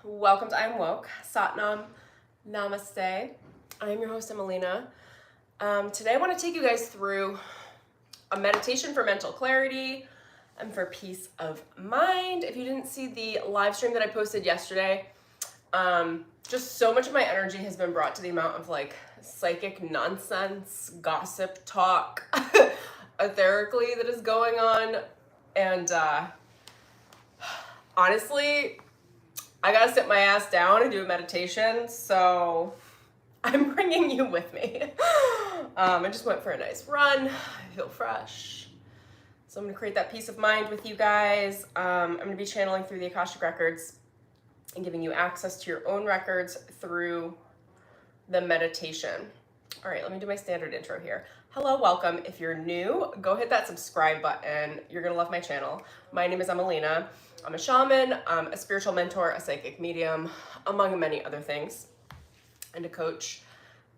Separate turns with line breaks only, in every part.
Welcome to I'm Woke. Satnam, Namaste. I'm your host, Emelina. Today I want to take you guys through a meditation for mental clarity and for peace of mind. If you didn't see the live stream that I posted yesterday, just so much of my energy has been brought to the amount of like psychic nonsense, gossip talk, etherically that is going on. And honestly, I gotta sit my ass down and do a meditation, so I'm bringing you with me. I just went for a nice run. I feel fresh. So I'm gonna create that peace of mind with you guys. I'm gonna be channeling through the Akashic Records and giving you access to your own records through the meditation. All right, let me do my standard intro here. Hello, welcome. If you're new, go hit that subscribe button. You're gonna love my channel. My name is Emelina. I'm a shaman, a spiritual mentor, a psychic medium, among many other things, and a coach.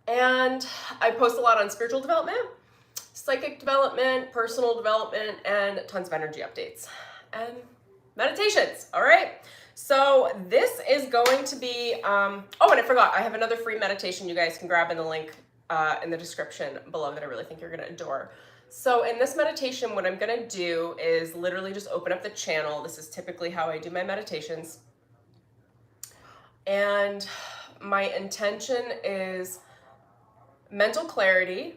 And I post a lot on spiritual development, psychic development, personal development, and tons of energy updates and meditations. All right. So this is going to be, oh, and I forgot, I have another free meditation you guys can grab in the link in the description below that I really think you're going to adore. So in this meditation, what I'm going to do is literally just open up the channel. This is typically how I do my meditations. And my intention is mental clarity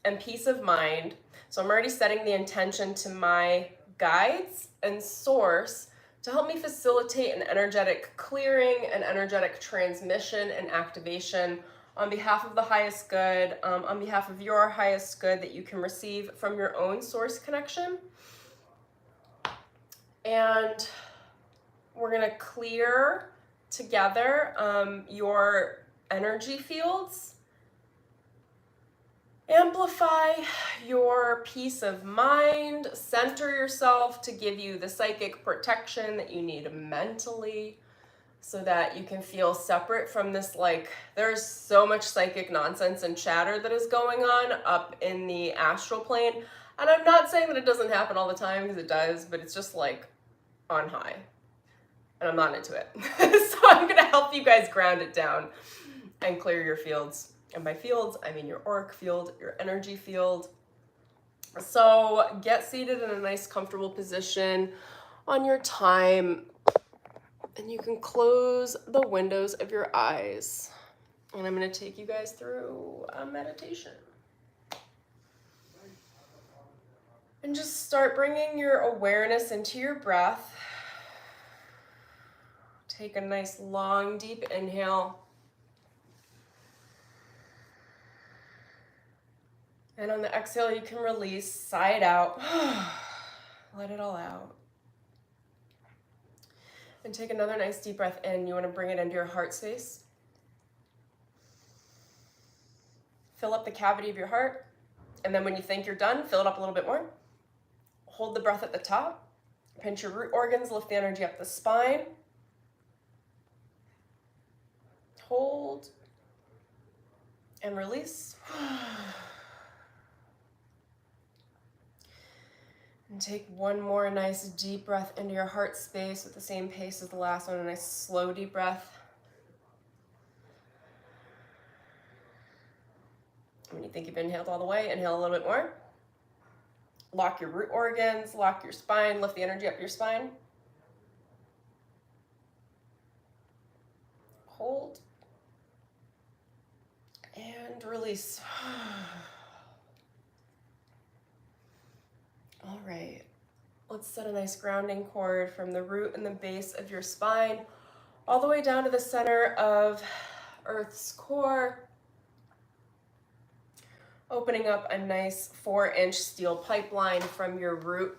and peace of mind. So I'm already setting the intention to my guides and source to help me facilitate an energetic clearing, an energetic transmission and activation on behalf of the highest good, on behalf of your highest good that you can receive from your own source connection. And we're gonna clear together your energy fields, amplify your peace of mind, center yourself to give you the psychic protection that you need mentally, so that you can feel separate from this, like, there's so much psychic nonsense and chatter that is going on up in the astral plane. And I'm not saying that it doesn't happen all the time, because it does, but it's just like on high. And I'm not into it. So I'm gonna help you guys ground it down and clear your fields. And by fields, I mean your auric field, your energy field. So get seated in a nice, comfortable position on your time. And you can close the windows of your eyes. And I'm going to take you guys through a meditation. And just start bringing your awareness into your breath. Take a nice, long, deep inhale. And on the exhale, you can release, sigh it out. Let it all out. And take another nice deep breath in. You want to bring it into your heart space. Fill up the cavity of your heart. And then when you think you're done, fill it up a little bit more. Hold the breath at the top. Pinch your root organs, lift the energy up the spine. Hold. And release. And take one more nice deep breath into your heart space at the same pace as the last one. A nice slow deep breath. When you think you've inhaled all the way, inhale a little bit more. Lock your root organs, lock your spine, lift the energy up your spine. Hold. And release. All right, let's set a nice grounding cord from the root and the base of your spine all the way down to the center of Earth's core, opening up a nice 4-inch steel pipeline from your root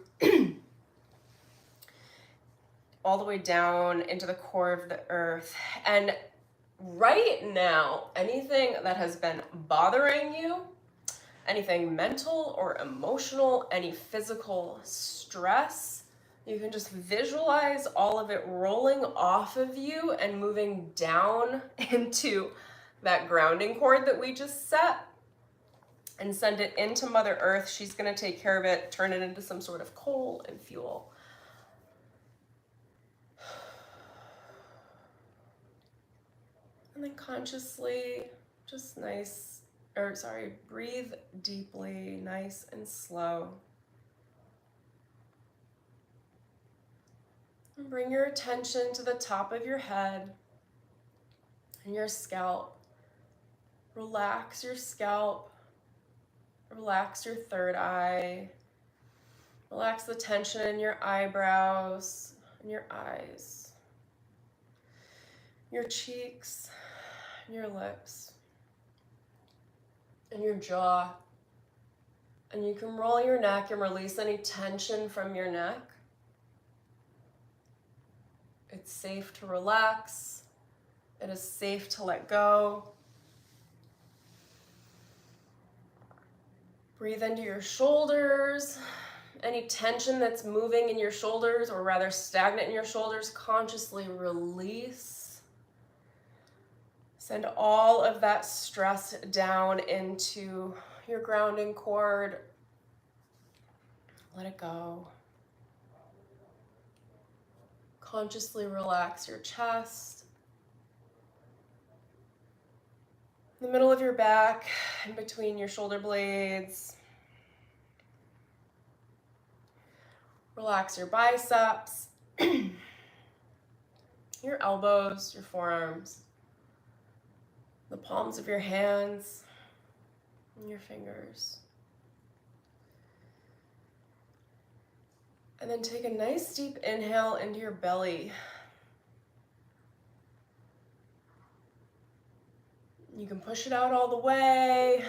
all the way down into the core of the earth. And right now, anything that has been bothering you, anything mental or emotional, any physical stress, you can just visualize all of it rolling off of you and moving down into that grounding cord that we just set, and send it into Mother Earth. She's going to take care of it, turn it into some sort of coal and fuel. And then consciously, just breathe deeply, nice and slow. And bring your attention to the top of your head and your scalp. Relax your scalp. Relax your third eye. Relax the tension in your eyebrows and your eyes, your cheeks, and your lips, and your jaw. And you can roll your neck and release any tension from your neck. It's safe to relax. It is safe to let go. Breathe into your shoulders. Any tension that's moving in your shoulders, or rather stagnant in your shoulders, consciously release. Send all of that stress down into your grounding cord. Let it go. Consciously relax your chest, the middle of your back, in between your shoulder blades. Relax your biceps, your elbows, your forearms, the palms of your hands, and your fingers. And then take a nice deep inhale into your belly. You can push it out all the way.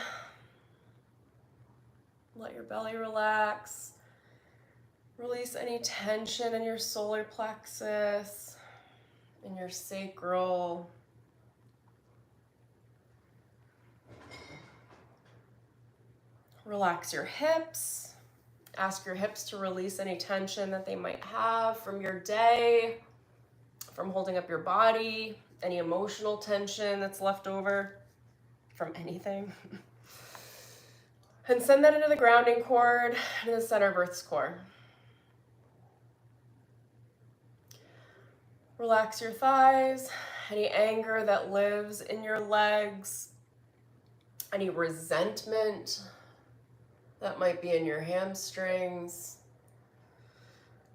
Let your belly relax. Release any tension in your solar plexus, in your sacral. Relax your hips. Ask your hips to release any tension that they might have from your day, from holding up your body, any emotional tension that's left over from anything. And send that into the grounding cord, into the center of Earth's core. Relax your thighs, any anger that lives in your legs, any resentment that might be in your hamstrings,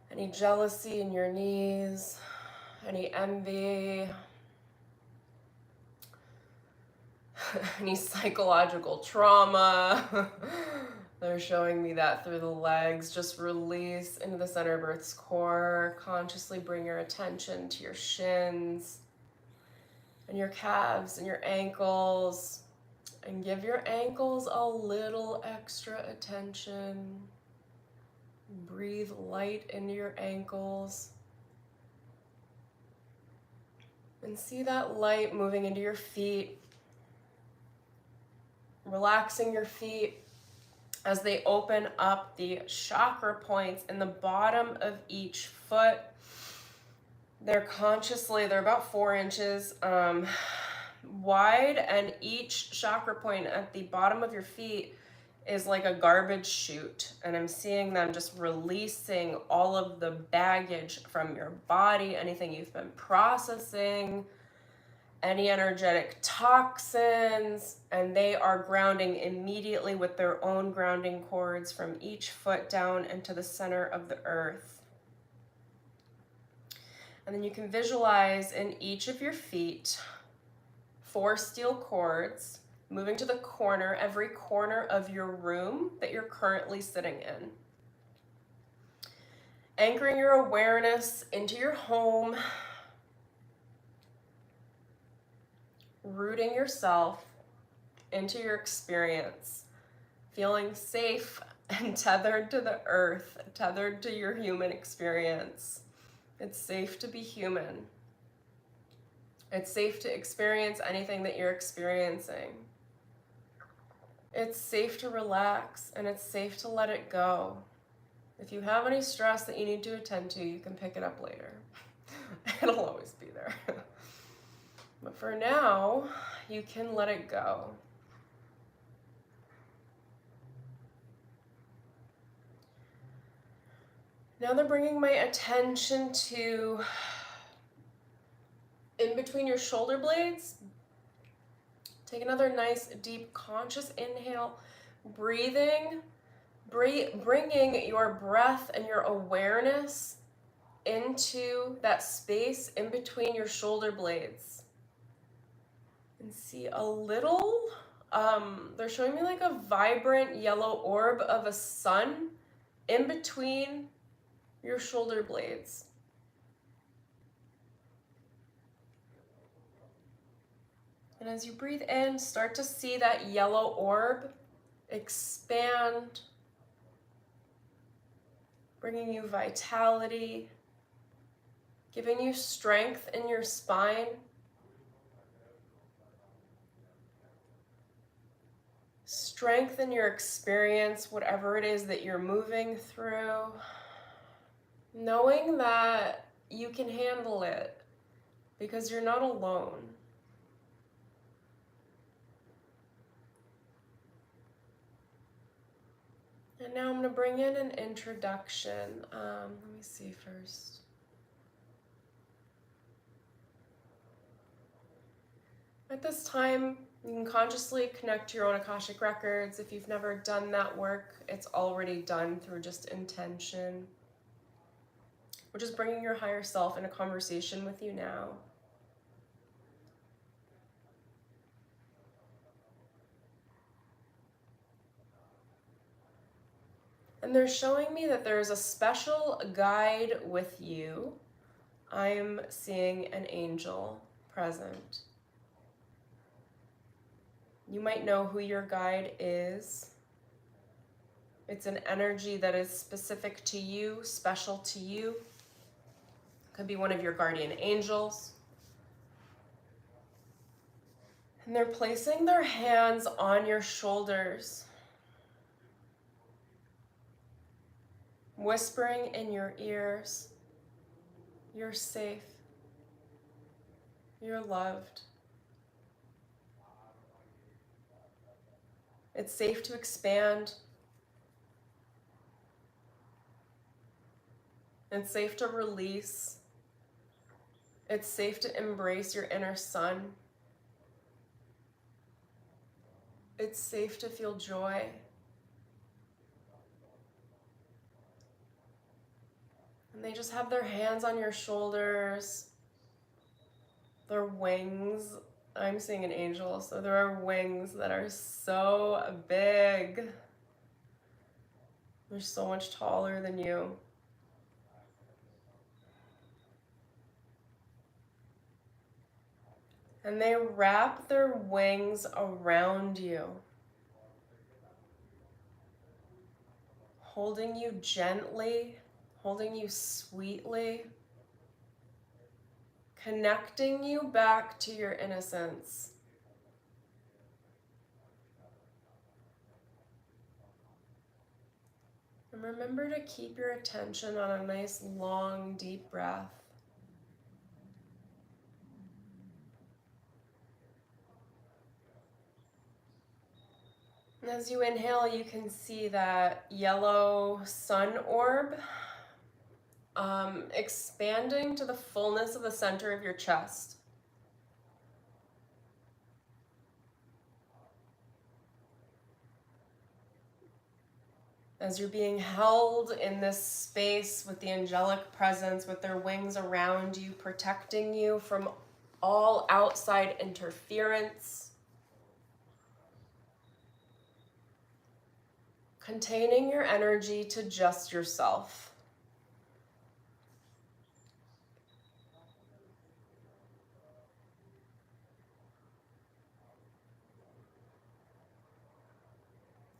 any jealousy in your knees, any envy, any psychological trauma. They're showing me that through the legs. Just release into the center of Earth's core. Consciously bring your attention to your shins and your calves and your ankles. And give your ankles a little extra attention. Breathe light into your ankles. And see that light moving into your feet. Relaxing your feet as they open up the chakra points in the bottom of each foot. They're about 4 inches wide, and each chakra point at the bottom of your feet is like a garbage chute. And I'm seeing them just releasing all of the baggage from your body, anything you've been processing, any energetic toxins, and they are grounding immediately with their own grounding cords from each foot down into the center of the earth. And then you can visualize in each of your feet 4 steel cords moving to the corner, every corner of your room that you're currently sitting in. Anchoring your awareness into your home, rooting yourself into your experience, feeling safe and tethered to the earth, tethered to your human experience. It's safe to be human. It's safe to experience anything that you're experiencing. It's safe to relax, and it's safe to let it go. If you have any stress that you need to attend to, you can pick it up later. It'll always be there. But for now, you can let it go. Now they're bringing my attention to in between your shoulder blades, Take another nice, deep, conscious inhale. Bringing your breath and your awareness into that space in between your shoulder blades. And see a little, they're showing me like a vibrant yellow orb of a sun in between your shoulder blades. And as you breathe in, start to see that yellow orb expand, bringing you vitality, giving you strength in your spine, strength in your experience, whatever it is that you're moving through, knowing that you can handle it because you're not alone. And now I'm going to bring in an introduction. Let me see first. At this time, you can consciously connect to your own Akashic Records. If you've never done that work, it's already done through just intention. We're just bringing your higher self in a conversation with you now. And they're showing me that there's a special guide with you. I'm seeing an angel present. You might know who your guide is. It's an energy that is specific to you, special to you. Could be one of your guardian angels. And they're placing their hands on your shoulders, whispering in your ears, you're safe, you're loved. It's safe to expand. It's safe to release. It's safe to embrace your inner sun. It's safe to feel joy. And they just have their hands on your shoulders, their wings. I'm seeing an angel, so there are wings that are so big. They're so much taller than you. And they wrap their wings around you, holding you gently, holding you sweetly, connecting you back to your innocence. And remember to keep your attention on a nice, long, deep breath. And as you inhale, you can see that yellow sun orb expanding to the fullness of the center of your chest. As you're being held in this space with the angelic presence, with their wings around you, protecting you from all outside interference, containing your energy to just yourself.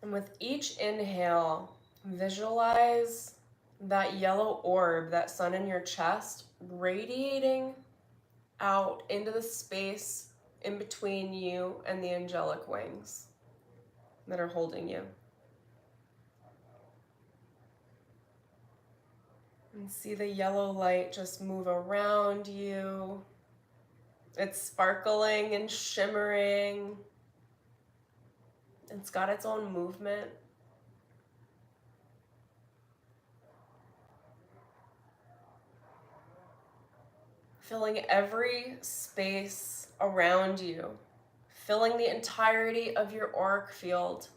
And with each inhale, visualize that yellow orb, that sun in your chest, radiating out into the space in between you and the angelic wings that are holding you. And see the yellow light just move around you. It's sparkling and shimmering. It's got its own movement. Filling every space around you. filling the entirety of your auric field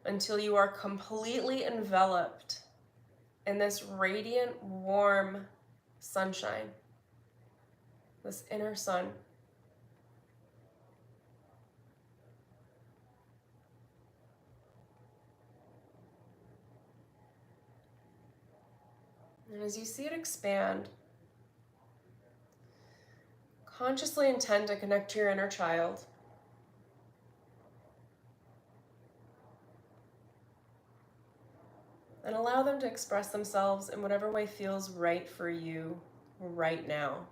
until you are completely enveloped in this radiant, warm sunshine, this inner sun. And as you see it expand, consciously intend to connect to your inner child. And allow them to express themselves in whatever way feels right for you right now.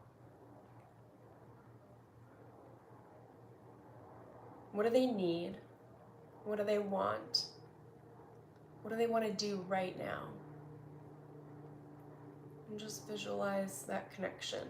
What do they need? What do they want? What do they want to do right now? And just visualize that connection.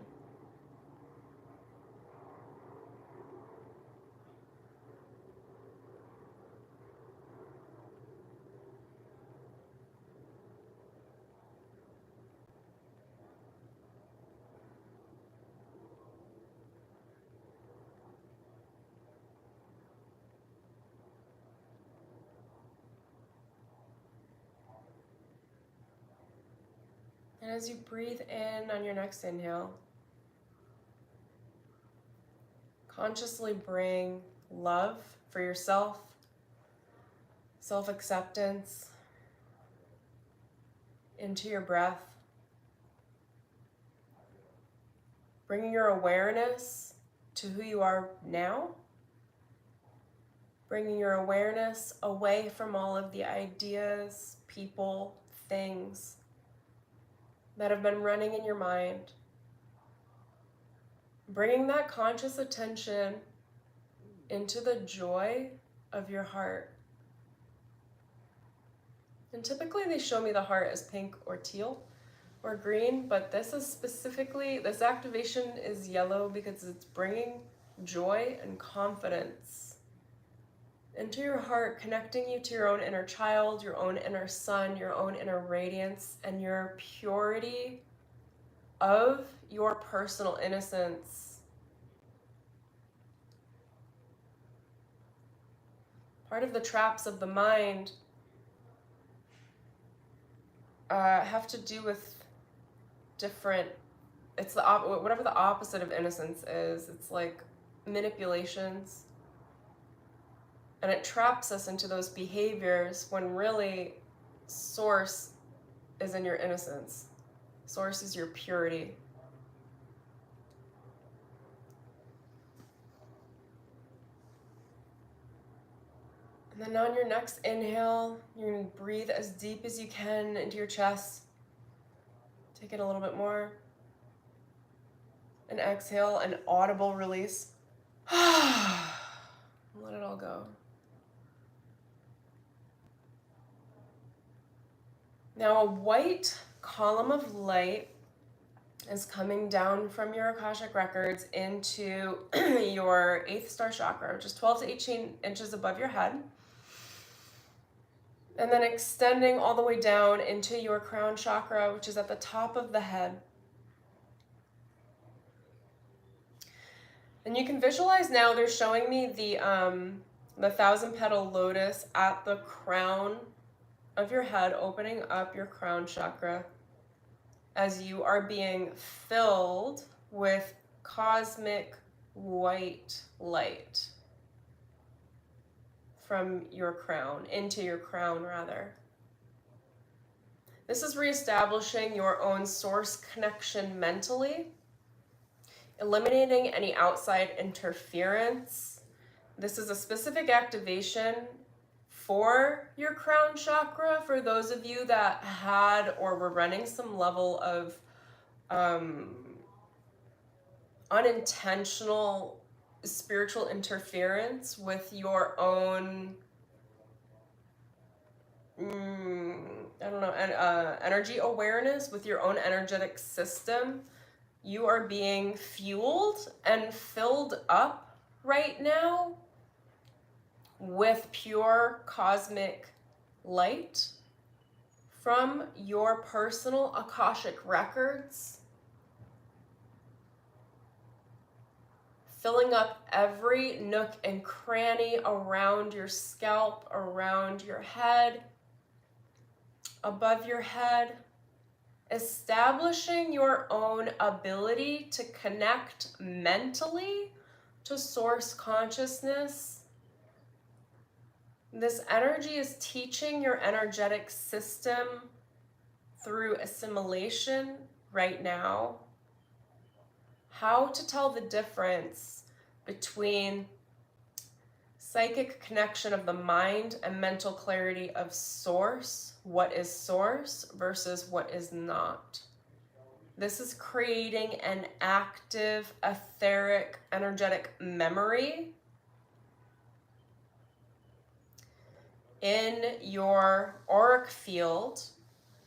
And as you breathe in on your next inhale, consciously bring love for yourself, self-acceptance into your breath, bringing your awareness to who you are now, bringing your awareness away from all of the ideas, people, things that have been running in your mind. Bringing that conscious attention into the joy of your heart. And typically they show me the heart as pink or teal or green, but this activation is yellow because it's bringing joy and confidence into your heart, connecting you to your own inner child, your own inner sun, your own inner radiance, and your purity of your personal innocence. Part of the traps of the mind have to do with it's whatever the opposite of innocence is. It's like manipulations. And it traps us into those behaviors when really source is in your innocence. Source is your purity. And then on your next inhale, you're going to breathe as deep as you can into your chest. Take it a little bit more. And exhale, an audible release. Let it all go. Now a white column of light is coming down from your Akashic Records into your 8th star chakra, which is 12 to 18 inches above your head. And then extending all the way down into your crown chakra, which is at the top of the head. And you can visualize now, they're showing me the 1,000-petal lotus at the crown of your head, opening up your crown chakra as you are being filled with cosmic white light from your crown, into your crown rather. This is reestablishing your own source connection mentally, eliminating any outside interference. This is a specific activation for your crown chakra, for those of you that had or were running some level of unintentional spiritual interference with your own, energy awareness, with your own energetic system. You are being fueled and filled up right now with pure cosmic light from your personal Akashic Records, filling up every nook and cranny around your scalp, around your head, above your head, establishing your own ability to connect mentally to source consciousness. This energy is teaching your energetic system through assimilation right now how to tell the difference between psychic connection of the mind and mental clarity of source, what is source versus what is not. This is creating an active, etheric, energetic memory in your auric field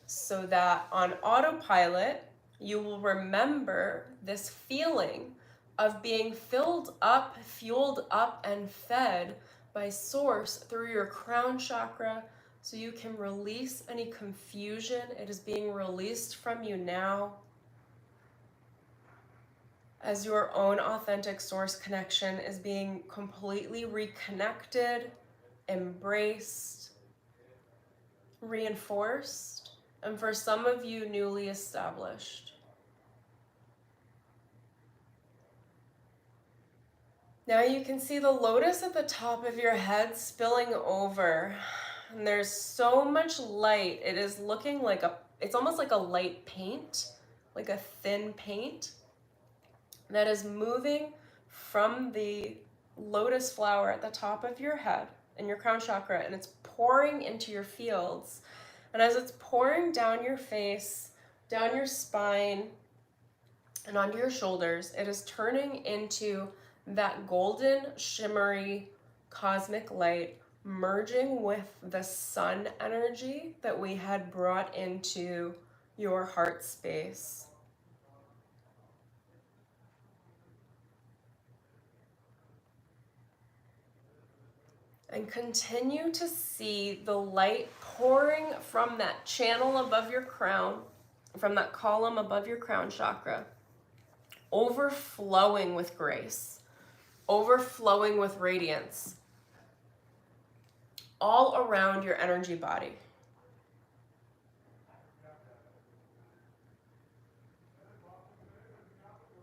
so that on autopilot, you will remember this feeling of being filled up, fueled up, and fed by source through your crown chakra so you can release any confusion. It is being released from you now as your own authentic source connection is being completely reconnected, embraced, reinforced, and for some of you, newly established. Now you can see the lotus at the top of your head spilling over, and there's so much light. It is looking like it's almost like a light paint, like a thin paint that is moving from the lotus flower at the top of your head and your crown chakra, and it's pouring into your fields. And as it's pouring down your face, down your spine, and onto your shoulders, it is turning into that golden, shimmery, cosmic light, merging with the sun energy that we had brought into your heart space. And continue to see the light pouring from that channel above your crown, from that column above your crown chakra, overflowing with grace, overflowing with radiance, all around your energy body.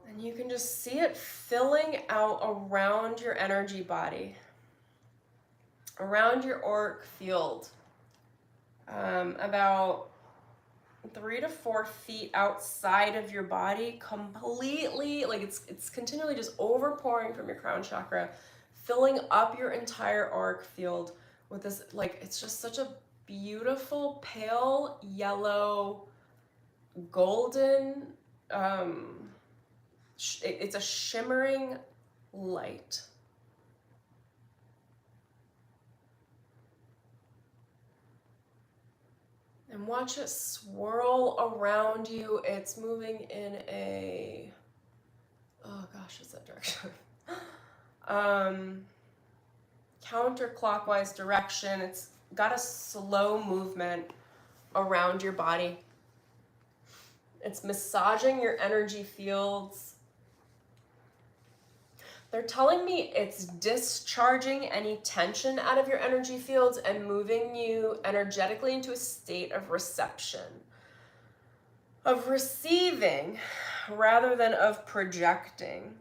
And you can just see it filling out around your energy body, around your auric field, about 3 to 4 feet outside of your body, completely, like it's continually just overpouring from your crown chakra, filling up your entire auric field with this, like, it's just such a beautiful pale yellow, golden, it's a shimmering light. And watch it swirl around you. It's moving in a, oh gosh, what's that direction? Counterclockwise direction. It's got a slow movement around your body. It's massaging your energy fields. They're telling me it's discharging any tension out of your energy fields and moving you energetically into a state of reception, of receiving rather than of projecting.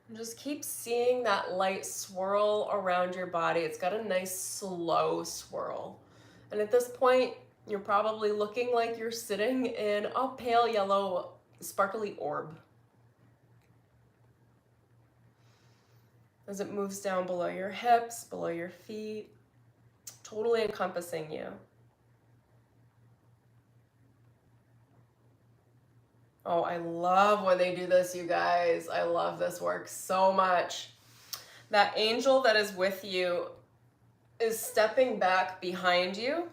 And just keep seeing that light swirl around your body. It's got a nice slow swirl. And at this point, you're probably looking like you're sitting in a pale yellow sparkly orb. As it moves down below your hips, below your feet, totally encompassing you. Oh, I love when they do this, you guys. I love this work so much. That angel that is with you is stepping back behind you.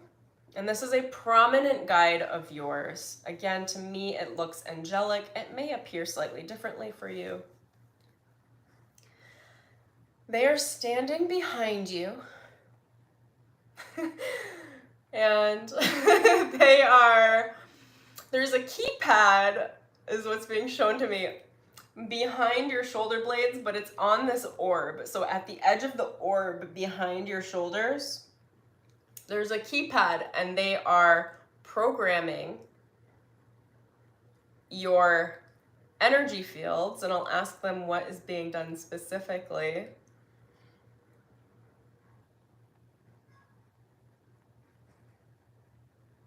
And this is a prominent guide of yours. Again, to me, it looks angelic. It may appear slightly differently for you. They are standing behind you. And they There's a keypad, is what's being shown to me, behind your shoulder blades, but it's on this orb. So at the edge of the orb behind your shoulders, there's a keypad, and they are programming your energy fields, and I'll ask them what is being done specifically.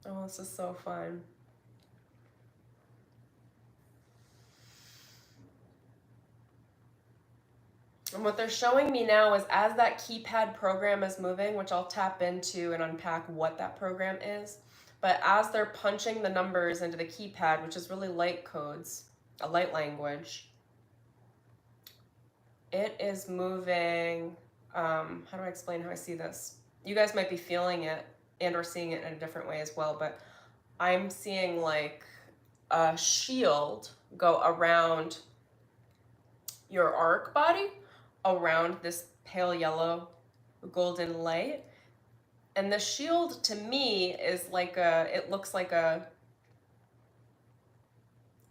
Oh, this is so fun. And what they're showing me now is as that keypad program is moving, which I'll tap into and unpack what that program is, but as they're punching the numbers into the keypad, which is really light codes, a light language, it is moving, how do I explain how I see this? You guys might be feeling it and or seeing it in a different way as well, but I'm seeing like a shield go around your arc body, around this pale yellow golden light. And the shield to me is like it looks like a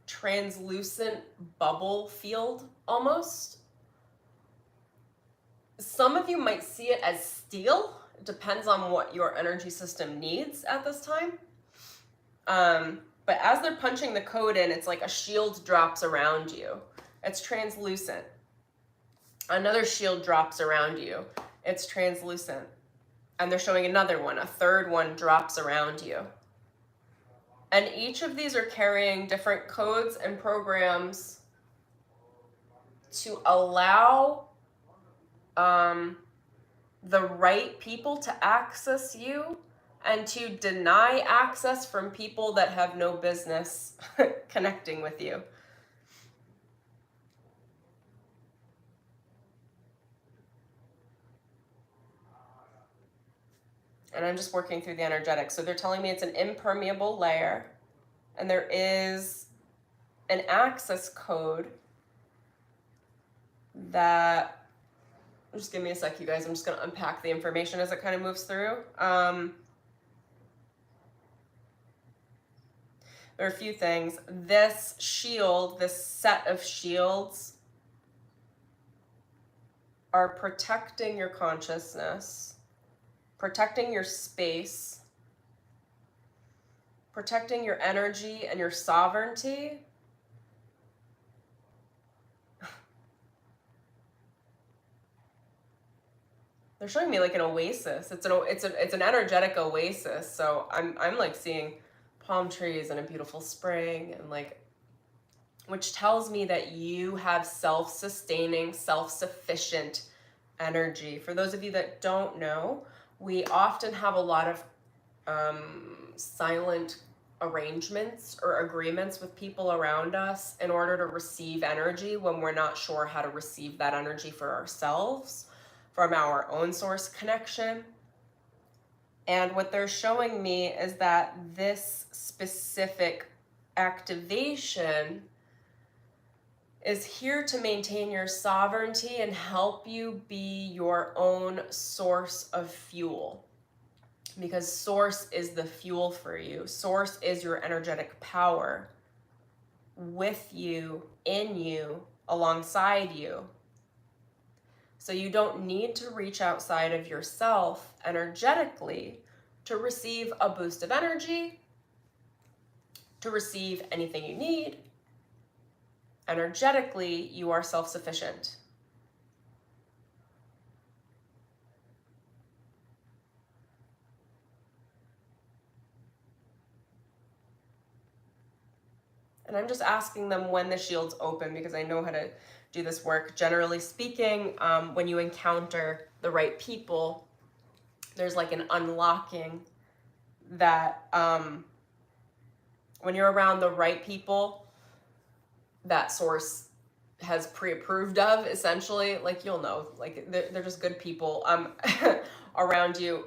translucent bubble field almost. Some of you might see it as steel. It depends on what your energy system needs at this time. But as they're punching the code in, it's like a shield drops around you. It's translucent. Another shield drops around you. It's translucent. And they're showing another one. A third one drops around you. And each of these are carrying different codes and programs to allow the right people to access you and to deny access from people that have no business connecting with you. And I'm just working through the energetics. So they're telling me it's an impermeable layer, and there is an access code that, just give me a sec, you guys. I'm just going to unpack the information as it kind of moves through. There are a few things. This shield, this set of shields, are protecting your consciousness, protecting your space, protecting your energy and your sovereignty. They're showing me like an oasis. It's an energetic oasis. So I'm like seeing palm trees and a beautiful spring, and like, which tells me that you have self-sustaining, self-sufficient energy. For those of you that don't know, we often have a lot of silent arrangements or agreements with people around us in order to receive energy when we're not sure how to receive that energy for ourselves, from our own source connection. And what they're showing me is that this specific activation is here to maintain your sovereignty and help you be your own source of fuel. Because source is the fuel for you. Source is your energetic power with you, in you, alongside you. So you don't need to reach outside of yourself energetically to receive a boost of energy, to receive anything you need. Energetically, you are self-sufficient. And I'm just asking them when the shield's open, because I know how to do this work. Generally speaking, when you encounter the right people, there's like an unlocking that when you're around the right people, that source has pre-approved of, essentially, like, you'll know, like they're just good people around you.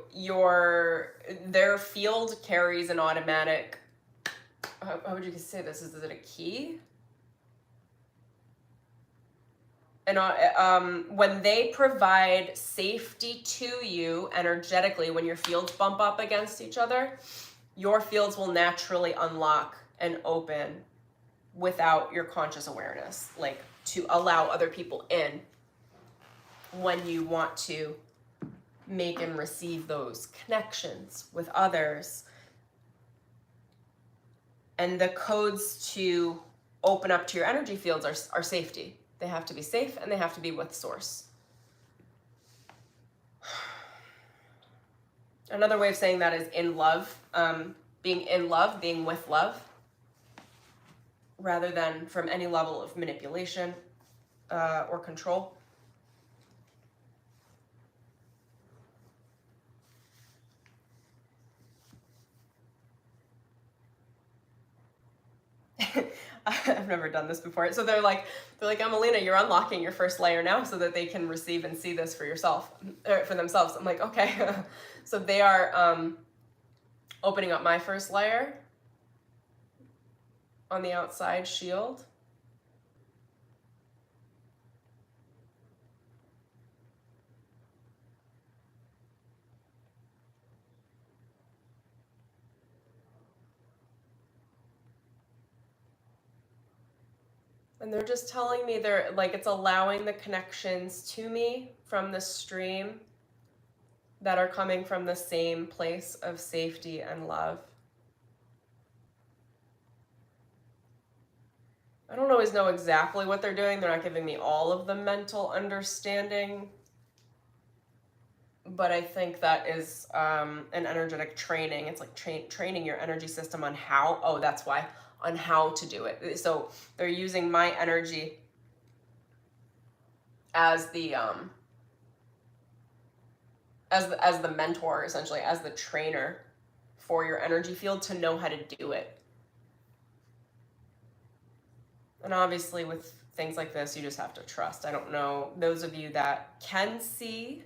Their field carries an automatic, how would you say this? Is it a key? And when they provide safety to you energetically, when your fields bump up against each other, your fields will naturally unlock and open without your conscious awareness, like to allow other people in when you want to make and receive those connections with others. And the codes to open up to your energy fields are safety. They have to be safe and they have to be with source. Another way of saying that is in love, being in love, being with love, rather than from any level of manipulation or control. I've never done this before. So they're like, Emelina, you're unlocking your first layer now so that they can receive and see this for yourself, or for themselves. I'm like, okay. So they are opening up my first layer on the outside shield. And they're just telling me they're like, it's allowing the connections to me from the stream that are coming from the same place of safety and love. I don't always know exactly what they're doing. They're not giving me all of the mental understanding. But I think that is an energetic training. It's like training your energy system on how, oh, that's why, on how to do it. So they're using my energy as the as the mentor, essentially, as the trainer for your energy field to know how to do it. And obviously with things like this, you just have to trust. I don't know, those of you that can see,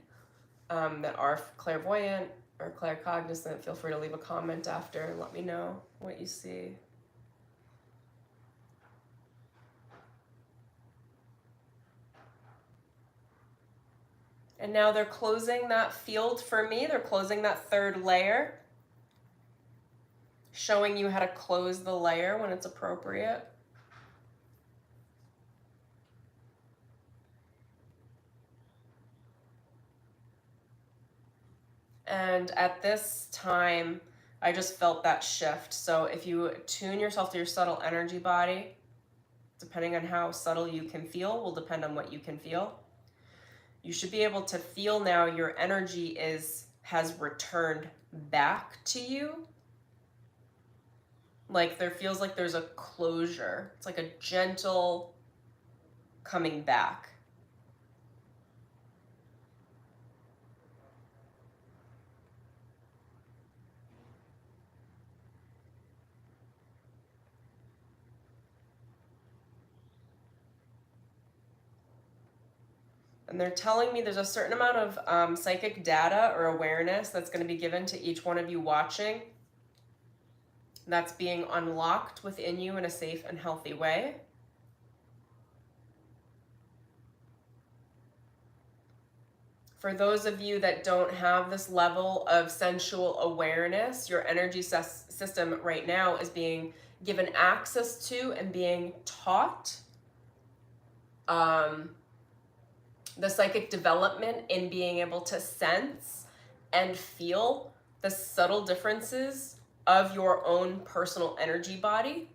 that are clairvoyant or claircognizant, feel free to leave a comment after and let me know what you see. And now they're closing that field for me. They're closing that third layer, showing you how to close the layer when it's appropriate. And at this time, I just felt that shift. So if you tune yourself to your subtle energy body, depending on how subtle you can feel, will depend on what you can feel. You should be able to feel now your energy has returned back to you. Like there feels like there's a closure. It's like a gentle coming back. And they're telling me there's a certain amount of psychic data or awareness that's going to be given to each one of you watching. That's being unlocked within you in a safe and healthy way. For those of you that don't have this level of sensual awareness, your energy system right now is being given access to and being taught the psychic development in being able to sense and feel the subtle differences of your own personal energy body.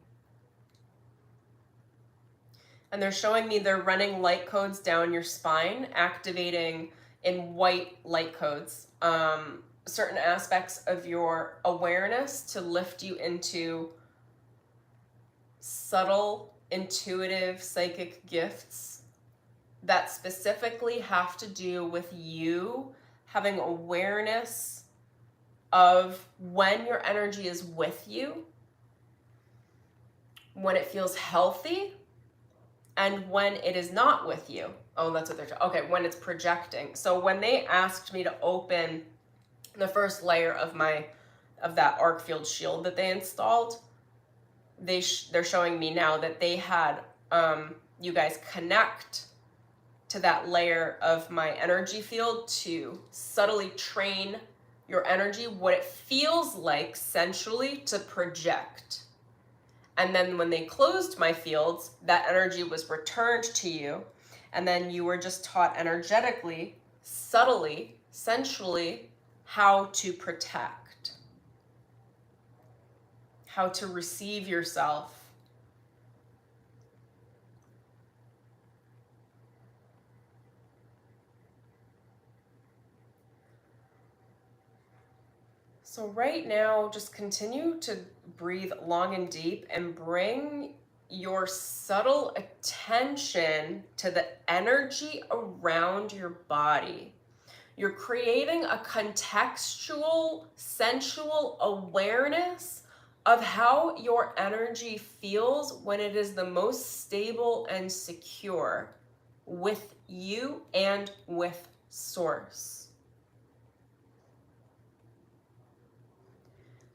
And they're showing me they're running light codes down your spine, activating in white light codes certain aspects of your awareness to lift you into subtle, intuitive, psychic gifts that specifically have to do with you having awareness of when your energy is with you, when it feels healthy, and when it is not with you. Oh, that's what they're okay, when it's projecting. So when they asked me to open the first layer of that arc field shield that they installed, they're showing me now that they had you guys connect to that layer of my energy field to subtly train your energy, what it feels like sensually to project. And then when they closed my fields, that energy was returned to you. And then you were just taught energetically, subtly, sensually, how to protect, how to receive yourself. So right now, just continue to breathe long and deep and bring your subtle attention to the energy around your body. You're creating a contextual, sensual awareness of how your energy feels when it is the most stable and secure with you and with Source.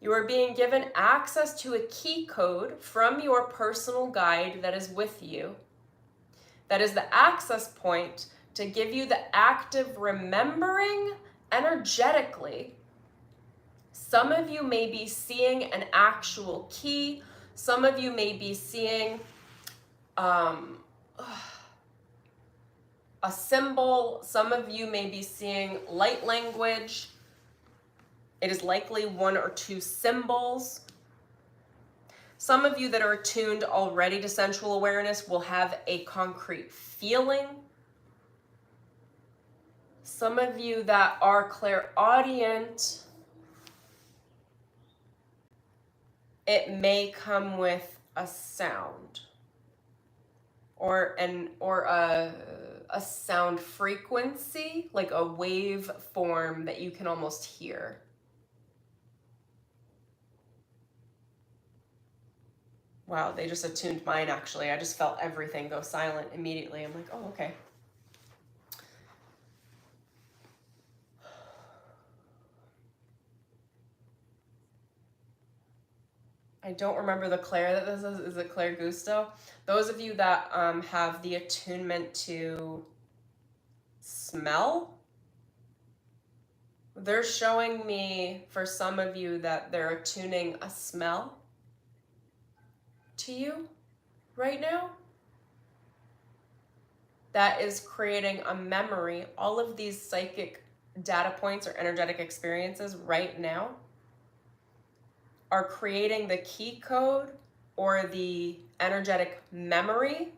You are being given access to a key code from your personal guide that is with you. That is the access point to give you the active remembering energetically. Some of you may be seeing an actual key. Some of you may be seeing a symbol. Some of you may be seeing light language. It is likely 1 or 2 symbols. Some of you that are attuned already to sensual awareness will have a concrete feeling. Some of you that are clairaudient, it may come with a sound or a sound frequency, like a wave form that you can almost hear. Wow, they just attuned mine actually. I just felt everything go silent immediately. I'm like, oh, okay. I don't remember the Claire that this is. Is it Claire Gusto? Those of you that have the attunement to smell, they're showing me, for some of you, that they're attuning a smell to you right now. That is creating a memory. All of these psychic data points or energetic experiences right now are creating the key code or the energetic memory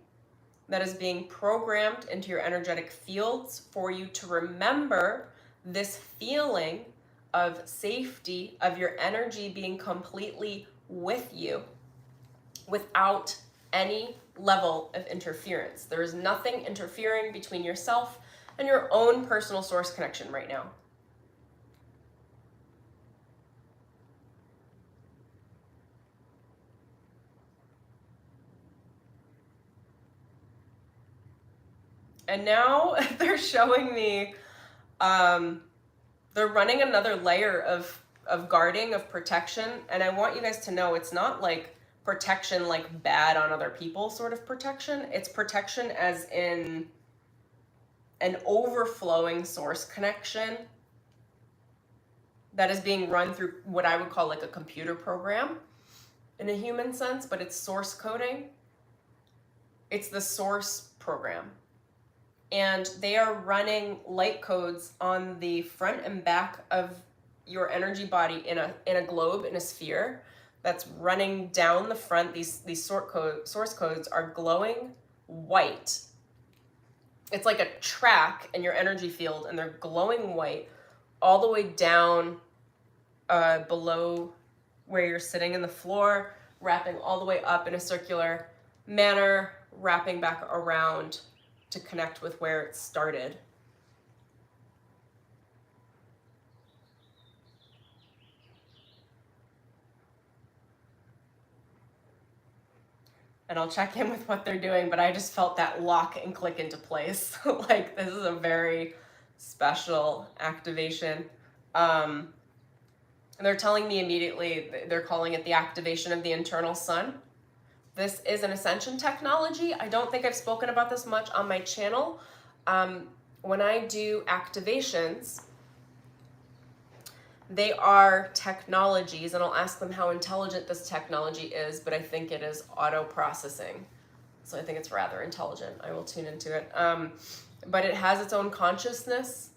that is being programmed into your energetic fields for you to remember this feeling of safety, of your energy being completely with you without any level of interference. There is nothing interfering between yourself and your own personal source connection right now. And now they're showing me, they're running another layer of guarding, of protection. And I want you guys to know it's not like protection like bad on other people sort of protection. It's protection as in an overflowing source connection that is being run through what I would call like a computer program in a human sense, but it's source coding. It's the source program. And they are running light codes on the front and back of your energy body in a globe, in a sphere that's running down the front. These source codes are glowing white. It's like a track in your energy field, and they're glowing white all the way down below where you're sitting in the floor, wrapping all the way up in a circular manner, wrapping back around to connect with where it started. And I'll check in with what they're doing, but I just felt that lock and click into place. Like, this is a very special activation. And they're telling me immediately, they're calling it the activation of the internal sun. This is an Ascension technology. I don't think I've spoken about this much on my channel. When I do activations, They are technologies, and I'll ask them how intelligent this technology is, but I think it is auto-processing. So I think it's rather intelligent. I will tune into it. But it has its own consciousness.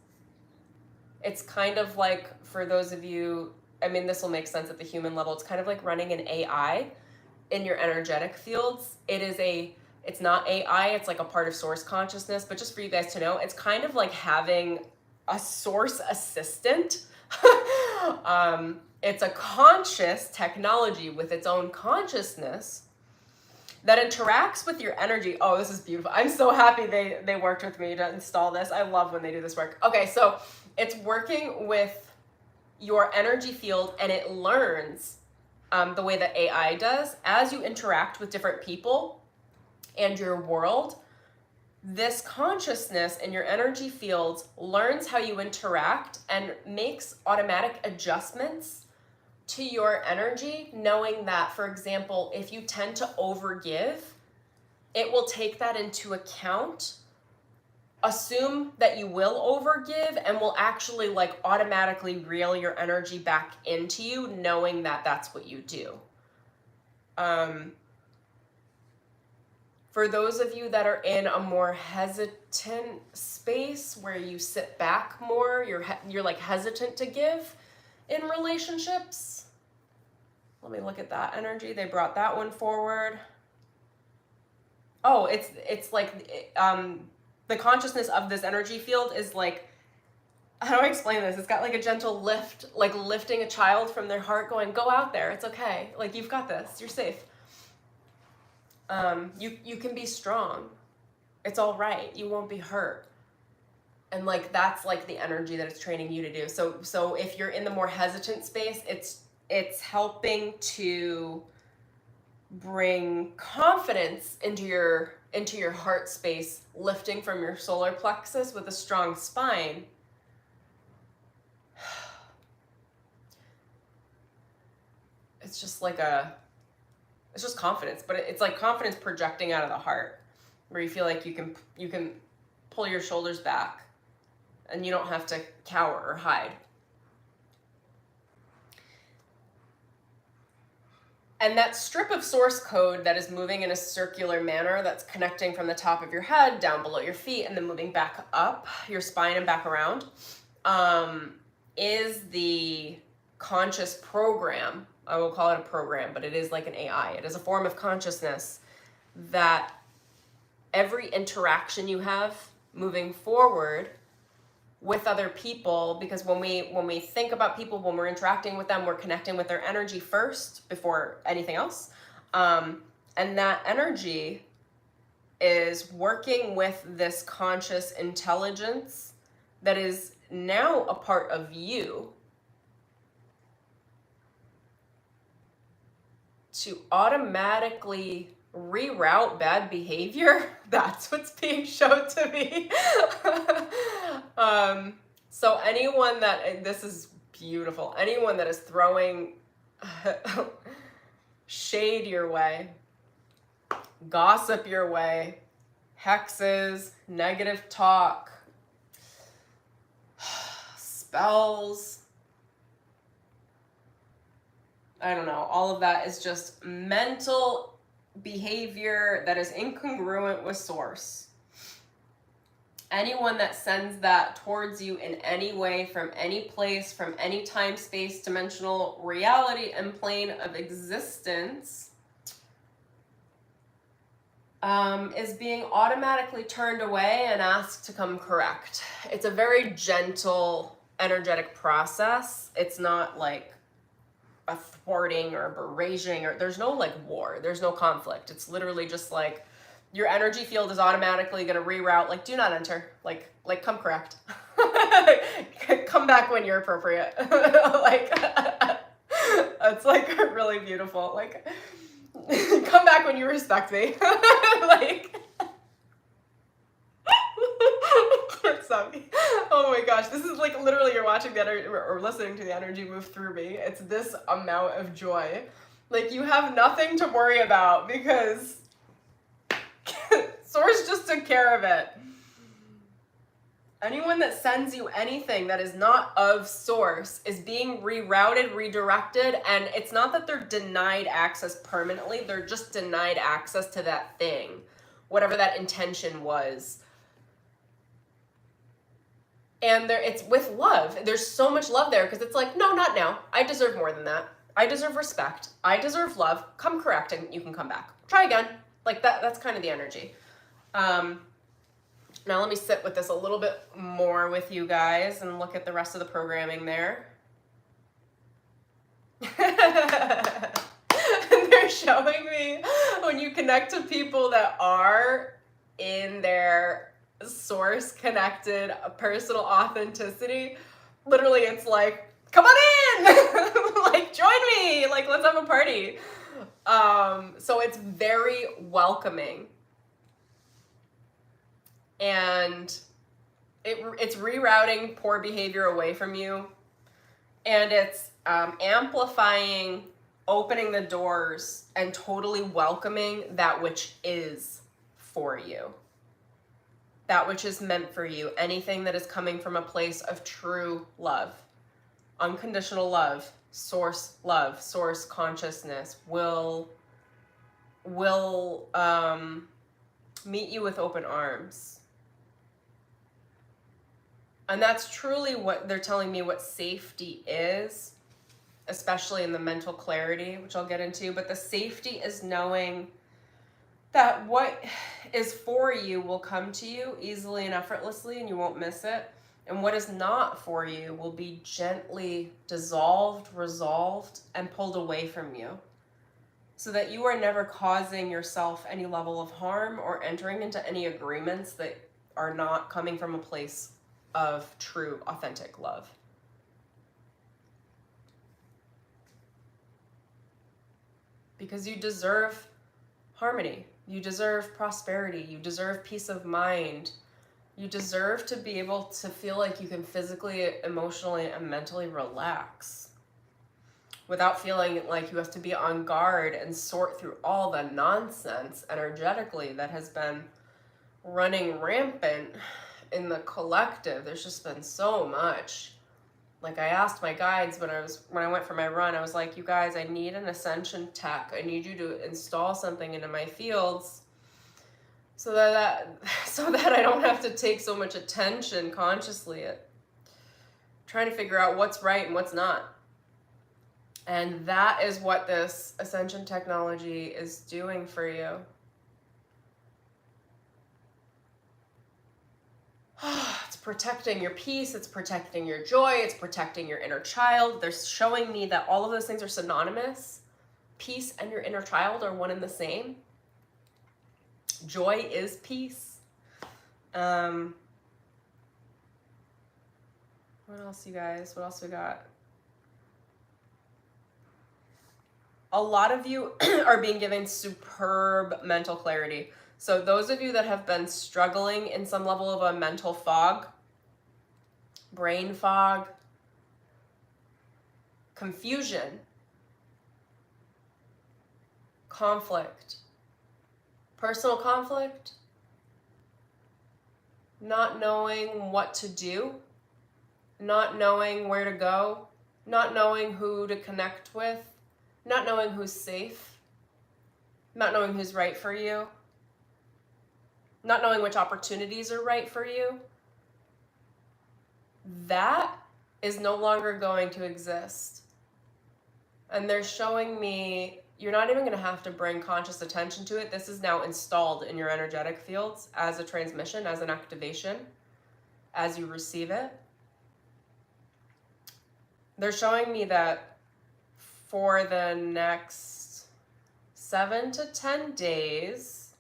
It's kind of like, for those of you, I mean, this will make sense at the human level. It's kind of like running an AI in your energetic fields. It's not AI, it's like a part of source consciousness, but just for you guys to know, it's kind of like having a source assistant. It's a conscious technology with its own consciousness that interacts with your energy. Oh, this is beautiful. I'm so happy they worked with me to install this. I love when they do this work. Okay, so it's working with your energy field, and it learns the way that AI does. As you interact with different people and your world, this consciousness in your energy fields learns how you interact and makes automatic adjustments to your energy, knowing that, for example, if you tend to overgive, it will take that into account, assume that you will overgive, and will actually like automatically reel your energy back into you, knowing that that's what you do. For those of you that are in a more hesitant space where you sit back more, you're like hesitant to give in relationships. Let me look at that energy. They brought that one forward. Oh, it's like the consciousness of this energy field is like, how do I explain this? It's got like a gentle lift, like lifting a child from their heart, going, go out there, it's okay. Like, you've got this, you're safe. You can be strong. It's all right. You won't be hurt. And like, that's like the energy that it's training you to do. So if you're in the more hesitant space, it's helping to bring confidence into your heart space, lifting from your solar plexus with a strong spine. It's just like it's just confidence, but it's like confidence projecting out of the heart, where you feel like you can pull your shoulders back and you don't have to cower or hide. And that strip of source code that is moving in a circular manner, that's connecting from the top of your head down below your feet and then moving back up your spine and back around, is the conscious program. I will call it a program, but it is like an AI. It is a form of consciousness that every interaction you have moving forward with other people, because when we think about people, when we're interacting with them, we're connecting with their energy first before anything else. And that energy is working with this conscious intelligence that is now a part of you, to automatically reroute bad behavior. That's what's being shown to me. So anyone that, this is beautiful, anyone that is throwing shade your way, gossip your way, hexes, negative talk, spells, I don't know, all of that is just mental behavior that is incongruent with source. Anyone that sends that towards you in any way, from any place, from any time, space, dimensional reality, and plane of existence, is being automatically turned away and asked to come correct. It's a very gentle, energetic process. It's not like a thwarting or a barraging, or there's no like war, there's no conflict. It's literally just like your energy field is automatically going to reroute, like, do not enter, like come correct. Come back when you're appropriate. Like, it's like really beautiful. Like, come back when you respect me. Like, oh my gosh, this is like literally you're watching the energy or listening to the energy move through me. It's this amount of joy. Like, you have nothing to worry about because Source just took care of it. Anyone that sends you anything that is not of source is being rerouted, redirected, and it's not that they're denied access permanently, they're just denied access to that thing, whatever that intention was. And it's with love. There's so much love there because it's like, no, not now. I deserve more than that. I deserve respect. I deserve love. Come correct and you can come back. Try again. Like that's kind of the energy. Now let me sit with this a little bit more with you guys and look at the rest of the programming there. And they're showing me when you connect to people that are in their source connected personal authenticity, literally it's like, come on in, like join me, like let's have a party. So it's very welcoming. And it's rerouting poor behavior away from you, and it's amplifying, opening the doors, and totally welcoming that which is for you, that which is meant for you, anything that is coming from a place of true love, unconditional love, source consciousness will meet you with open arms. And that's truly what they're telling me what safety is, especially in the mental clarity, which I'll get into. But the safety is knowing that what is for you will come to you easily and effortlessly, and you won't miss it. And what is not for you will be gently dissolved, resolved, and pulled away from you, so that you are never causing yourself any level of harm or entering into any agreements that are not coming from a place of true, authentic love. Because you deserve harmony. You deserve prosperity. You deserve peace of mind. You deserve to be able to feel like you can physically, emotionally, and mentally relax without feeling like you have to be on guard and sort through all the nonsense energetically that has been running rampant in the collective. There's just been so much. Like I asked my guides when I went for my run, I was like, you guys, I need an Ascension tech. I need you to install something into my fields so that I don't have to take so much attention consciously at trying to figure out what's right and what's not. And that is what this Ascension technology is doing for you. It's protecting your peace, it's protecting your joy, it's protecting your inner child. They're showing me that all of those things are synonymous. Peace and your inner child are one and the same. Joy is peace. What else, you guys? What else we got? A lot of you are being given superb mental clarity. So those of you that have been struggling in some level of a mental fog, brain fog, confusion, conflict, personal conflict, not knowing what to do, not knowing where to go, not knowing who to connect with, not knowing who's safe, not knowing who's right for you, not knowing which opportunities are right for you, that is no longer going to exist. And they're showing me you're not even going to have to bring conscious attention to it. This is now installed in your energetic fields as a transmission, as an activation, as you receive it. They're showing me that for the next 7 to 10 days,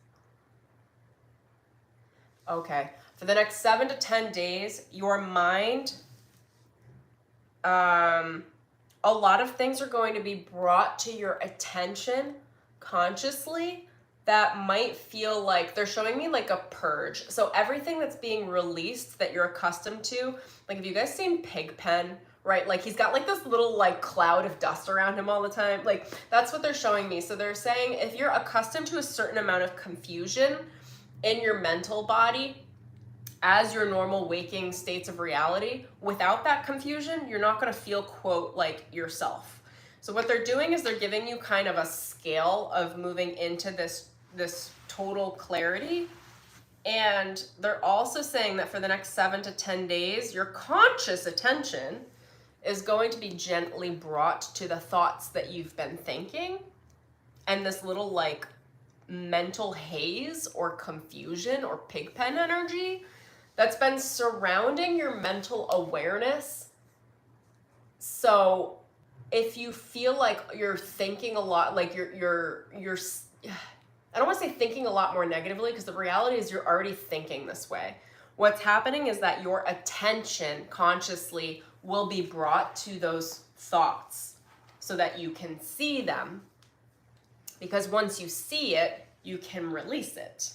okay, for the next 7 to 10 days, your mind, a lot of things are going to be brought to your attention consciously that might feel like they're showing me like a purge. So everything that's being released that you're accustomed to, like, have you guys seen Pigpen, right? Like, he's got like this little like cloud of dust around him all the time. Like, that's what they're showing me. So they're saying if you're accustomed to a certain amount of confusion in your mental body as your normal waking states of reality. Without that confusion, you're not going to feel, quote, like yourself. So what they're doing is they're giving you kind of a scale of moving into this total clarity. And they're also saying that for the next 7 to 10 days, your conscious attention is going to be gently brought to the thoughts that you've been thinking. And this little like mental haze or confusion or pigpen energy that's been surrounding your mental awareness. So if you feel like you're thinking a lot, like you're I don't want to say thinking a lot more negatively, because the reality is you're already thinking this way. What's happening is that your attention consciously will be brought to those thoughts so that you can see them. Because once you see it, you can release it.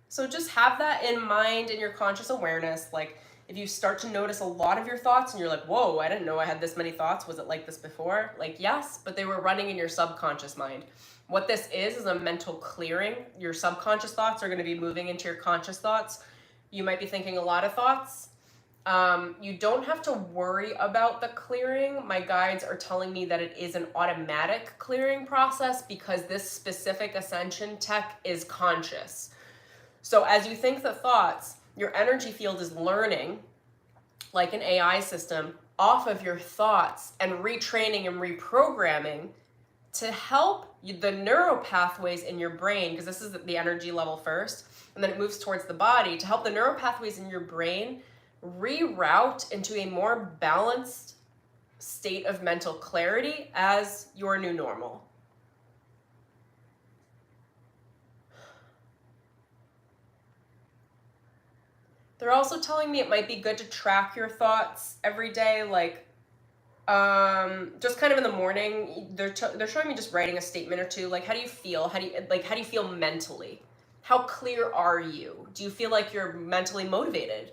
So just have that in mind in your conscious awareness. Like if you start to notice a lot of your thoughts and you're like, whoa, I didn't know I had this many thoughts. Was it like this before? Like, yes, but they were running in your subconscious mind. What this is a mental clearing. Your subconscious thoughts are going to be moving into your conscious thoughts. You might be thinking a lot of thoughts. You don't have to worry about the clearing. My guides are telling me that it is an automatic clearing process because this specific ascension tech is conscious. So as you think the thoughts, your energy field is learning, like an AI system, off of your thoughts and retraining and reprogramming to help the neural pathways in your brain, because this is the energy level first, and then it moves towards the body, to help the neural pathways in your brain reroute into a more balanced state of mental clarity as your new normal. They're also telling me it might be good to track your thoughts every day, like just kind of in the morning. They're showing me just writing a statement or two, like how do you feel? How do you feel mentally? How clear are you? Do you feel like you're mentally motivated?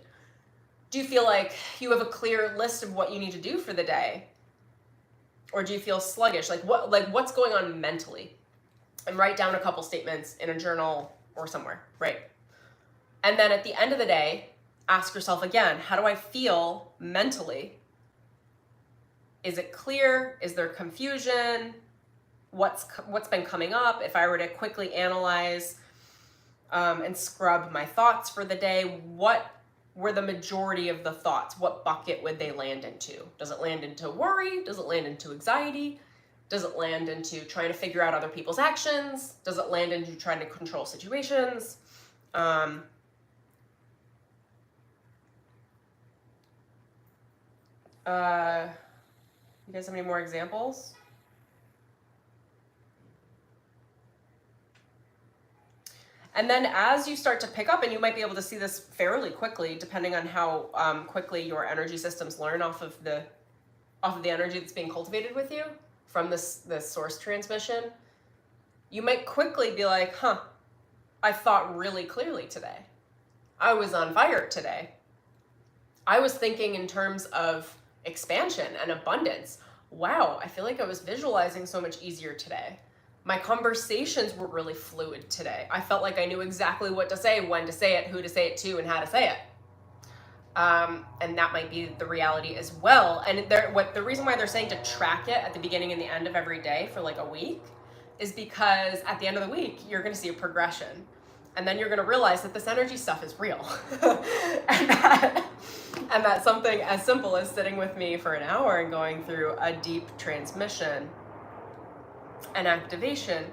Do you feel like you have a clear list of what you need to do for the day? Or do you feel sluggish? What's going on mentally? And write down a couple statements in a journal or somewhere, right? And then at the end of the day, ask yourself again, how do I feel mentally? Is it clear? Is there confusion? What's been coming up? If I were to quickly analyze and scrub my thoughts for the day, what were the majority of the thoughts? What bucket would they land into? Does it land into worry? Does it land into anxiety? Does it land into trying to figure out other people's actions? Does it land into trying to control situations? You guys have any more examples? And then as you start to pick up, and you might be able to see this fairly quickly, depending on how quickly your energy systems learn off of the energy that's being cultivated with you from this source transmission, you might quickly be like, huh, I thought really clearly today. I was on fire today. I was thinking in terms of expansion and abundance. Wow, I feel like I was visualizing so much easier today. My conversations were really fluid today. I felt like I knew exactly what to say, when to say it, who to say it to, and how to say it. And that might be the reality as well. And the reason why they're saying to track it at the beginning and the end of every day for like a week is because at the end of the week, you're going to see a progression. And then you're going to realize that this energy stuff is real. and that something as simple as sitting with me for an hour and going through a deep transmission and activation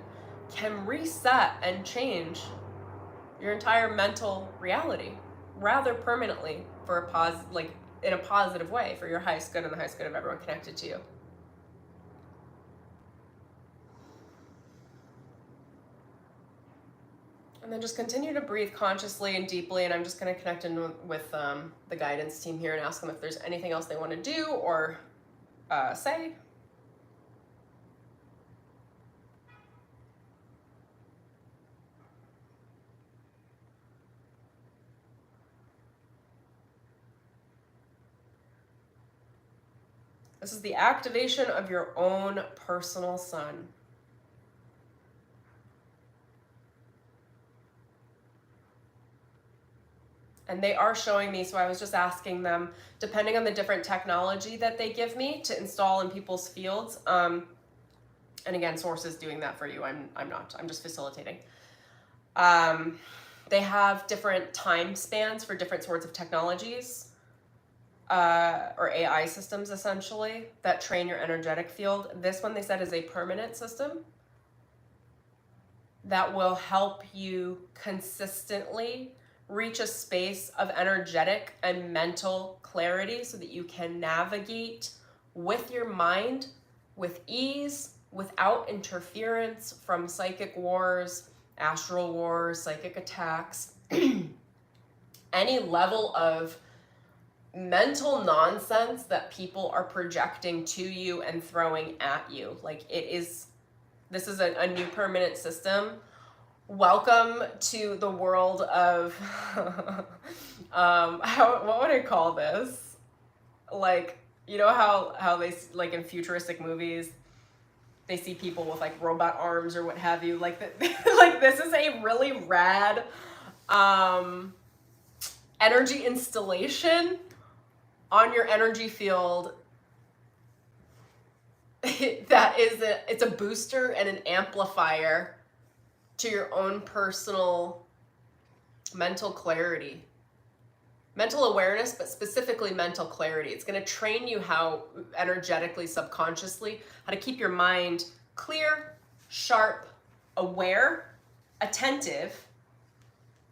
can reset and change your entire mental reality rather permanently for in a positive way for your highest good and the highest good of everyone connected to you. And then just continue to breathe consciously and deeply. And I'm just going to connect in with the guidance team here and ask them if there's anything else they want to do or say. This is the activation of your own personal sun. And they are showing me, so I was just asking them, depending on the different technology that they give me to install in people's fields. And again, Source is doing that for you. I'm not, I'm just facilitating. They have different time spans for different sorts of technologies, or AI systems essentially, that train your energetic field. This one they said is a permanent system that will help you consistently reach a space of energetic and mental clarity so that you can navigate with your mind with ease, without interference from psychic wars, astral wars, psychic attacks, any level of mental nonsense that people are projecting to you and throwing at you. Like this is a new permanent system. Welcome to the world of, what would I call this? Like, you know how they, like in futuristic movies, they see people with like robot arms or what have you. Like, like this is a really rad energy installation on your energy field. It's a booster and an amplifier to your own personal mental clarity, mental awareness, but specifically mental clarity. It's going to train you how energetically, subconsciously, how to keep your mind clear, sharp, aware, attentive,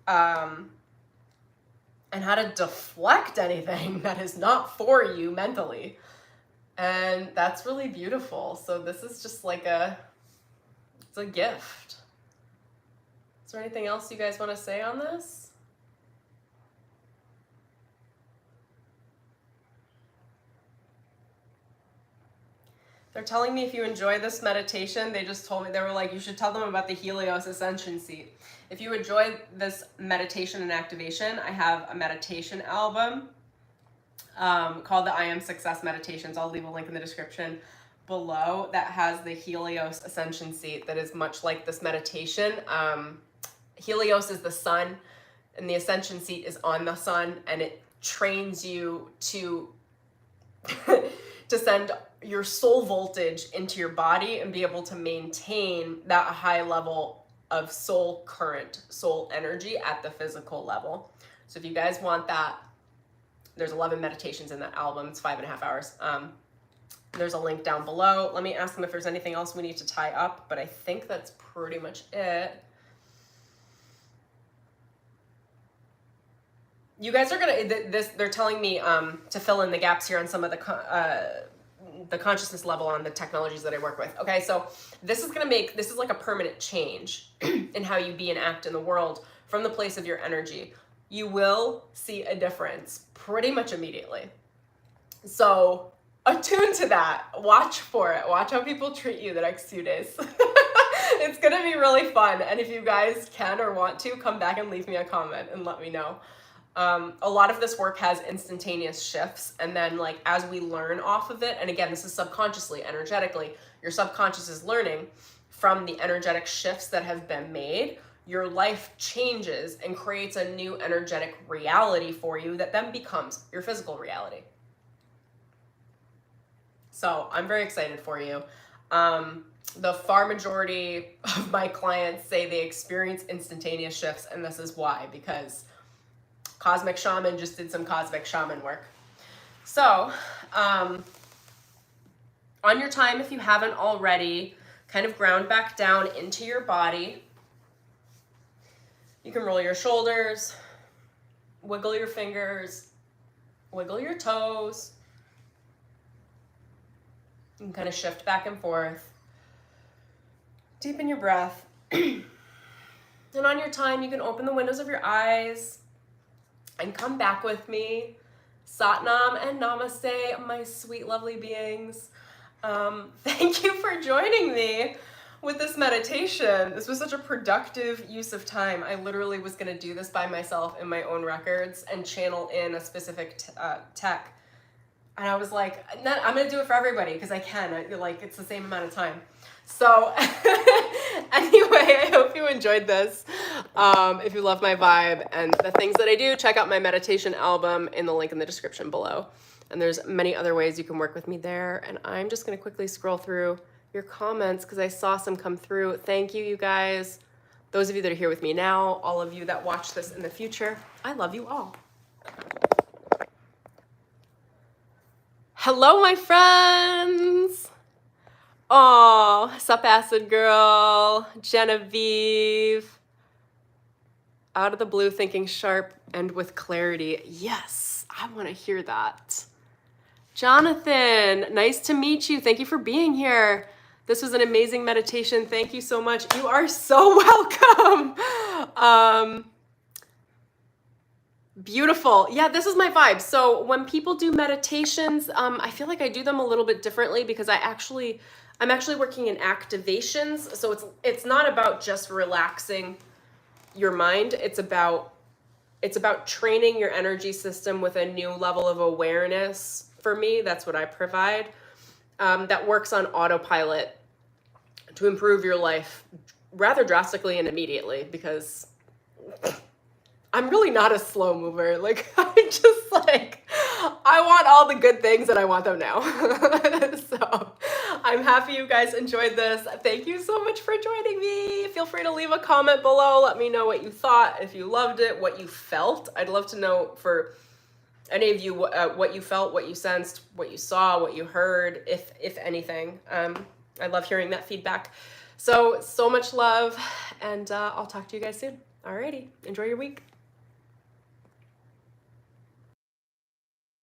and how to deflect anything that is not for you mentally. And that's really beautiful. So this is just like it's a gift. Is there anything else you guys want to say on this? They're telling me if you enjoy this meditation, they just told me, they were like, you should tell them about the Helios Ascension seat. If you enjoy this meditation and activation, I have a meditation album called the I Am Success Meditations. I'll leave a link in the description below that has the Helios Ascension seat that is much like this meditation. Helios is the sun, and the Ascension seat is on the sun, and it trains you to to send your soul voltage into your body and be able to maintain that high level of soul current, soul energy at the physical level. So if you guys want that, there's 11 meditations in that album. It's 5.5 hours. There's a link down below. Let me ask them if there's anything else we need to tie up, but I think that's pretty much it. You guys are gonna, they're telling me to fill in the gaps here on some of the consciousness level on the technologies that I work with. Okay, so this is like a permanent change in how you be and act in the world from the place of your energy. You will see a difference pretty much immediately. So attune to that, watch for it, watch how people treat you the next 2 days. It's gonna be really fun. And if you guys can or want to, come back and leave me a comment and let me know. A lot of this work has instantaneous shifts, and then like as we learn off of it, and again, this is subconsciously, energetically, your subconscious is learning from the energetic shifts that have been made. Your life changes and creates a new energetic reality for you that then becomes your physical reality. So I'm very excited for you. The far majority of my clients say they experience instantaneous shifts, and this is why, because Cosmic Shaman just did some Cosmic Shaman work. So, on your time, if you haven't already, kind of ground back down into your body. You can roll your shoulders, wiggle your fingers, wiggle your toes. You can kind of shift back and forth. Deepen your breath. And on your time, you can open the windows of your eyes and come back with me. Satnam and Namaste, my sweet, lovely beings. Thank you for joining me with this meditation. This was such a productive use of time. I literally was gonna do this by myself in my own records and channel in a specific tech And I was like, I'm going to do it for everybody because I can. Like, it's the same amount of time. So anyway, I hope you enjoyed this. If you love my vibe and the things that I do, check out my meditation album in the link in the description below. And there's many other ways you can work with me there. And I'm just going to quickly scroll through your comments because I saw some come through. Thank you, you guys. Those of you that are here with me now, all of you that watch this in the future, I love you all. Hello, my friends. Oh, sup, Acid Girl, Genevieve. Out of the blue, thinking sharp and with clarity. Yes, I want to hear that. Jonathan, nice to meet you. Thank you for being here. This was an amazing meditation. Thank you so much. You are so welcome. Beautiful. Yeah, this is my vibe. So when people do meditations, I feel like I do them a little bit differently because I'm actually working in activations. So it's not about just relaxing your mind. It's about training your energy system with a new level of awareness. For me, that's what I provide. That works on autopilot to improve your life rather drastically and immediately because I'm really not a slow mover. Like, I want all the good things and I want them now. So I'm happy you guys enjoyed this. Thank you so much for joining me. Feel free to leave a comment below. Let me know what you thought, if you loved it, what you felt. I'd love to know for any of you what you felt, what you sensed, what you saw, what you heard, if anything. I love hearing that feedback. So much love, and I'll talk to you guys soon. Alrighty, enjoy your week.